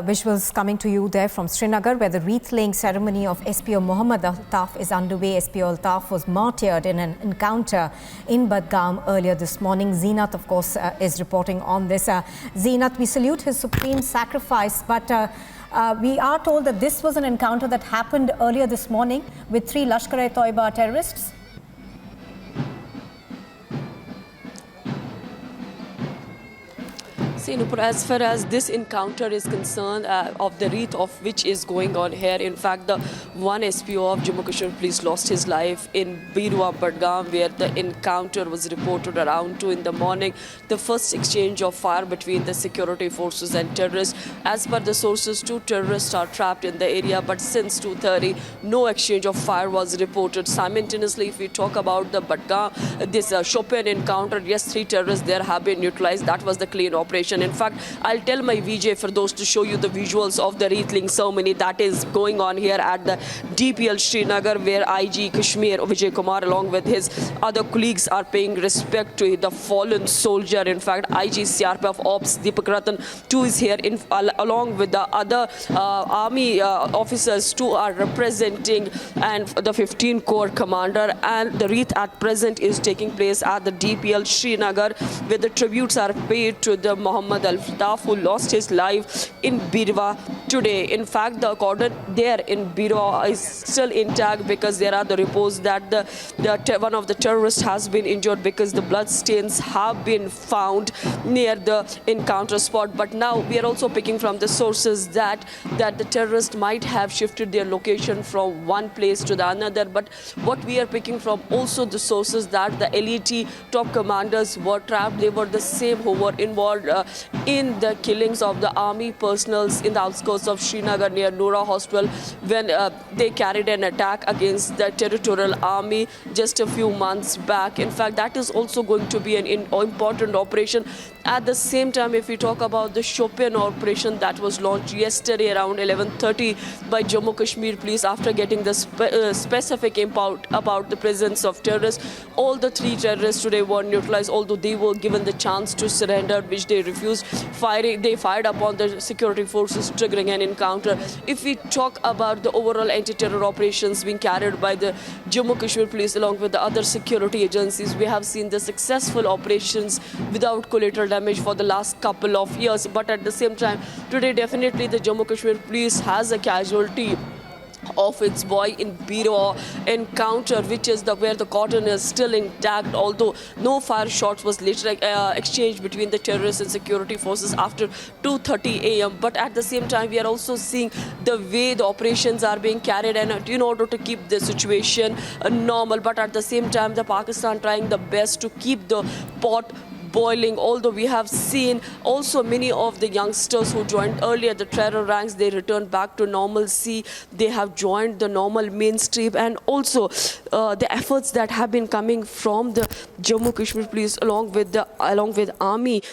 Visuals coming to you there from Srinagar, where the wreath-laying ceremony of SPO Mohammad Altaf is underway. SPO Altaf was martyred in an encounter in Budgam earlier this morning. Zeenat, of course, is reporting on this. Zeenat, we salute his supreme sacrifice, but we are told that this was an encounter that happened earlier this morning with 3 Lashkar-e-Toiba terrorists. See, Nupur, as far as this encounter is concerned, of the wreath of which is going on here, in fact, the one SPO of Jammu Kashmir Police lost his life in Birwa, Budgam, where the encounter was reported around 2 in the morning. The first exchange of fire between the security forces and terrorists. As per the sources, 2 terrorists are trapped in the area, but since 2:30, no exchange of fire was reported. Simultaneously, if we talk about the Budgam, this Chopin encounter, yes, 3 terrorists there have been neutralized. That was the clean operation. In fact, I'll tell my VJ for those to show you the visuals of the wreath-laying ceremony that is going on here at the DPL Srinagar, where IG Kashmir Vijay Kumar along with his other colleagues are paying respect to the fallen soldier. In fact, IG CRPF Ops Deepak Ratan too is here along with the other army officers too are representing, and the 15 Corps commander, and the wreath at present is taking place at the DPL Srinagar, where the tributes are paid to the Mohammad Altaf, who lost his life in Birwa today. In fact, the cordon there in Birwa is still intact because there are the reports that one of the terrorists has been injured because the blood stains have been found near the encounter spot. But now we are also picking from the sources that the terrorists might have shifted their location from one place to the another. But what we are picking from also the sources that the elite top commanders were trapped. They were the same who were involved in the killings of the army personals in the outskirts of Srinagar near Noora Hospital when they carried an attack against the territorial army just a few months back. In fact, that is also going to be an important operation. At the same time, if we talk about the Chopin operation that was launched yesterday around 11:30 by Jammu Kashmir Police after getting the specific input about the presence of terrorists, all the 3 terrorists today were neutralized, although they were given the chance to surrender, which they refused. They fired upon the security forces, triggering an encounter. If we talk about the overall anti-terror operations being carried by the Jammu Kashmir Police along with the other security agencies, we have seen the successful operations without collateral damage for the last couple of years. But at the same time, today definitely the Jammu Kashmir Police has a casualty of its boy in Birwa encounter, which is where the cordon is still intact, although no fire shots was later exchanged between the terrorists and security forces after 2:30 a.m. But at the same time, we are also seeing the way the operations are being carried and in order to keep the situation normal. But at the same time, the Pakistan trying the best to keep the pot boiling, although we have seen also many of the youngsters who joined earlier the terror ranks, they returned back to normalcy. They have joined the normal mainstream, and also the efforts that have been coming from the Jammu Kashmir Police along with army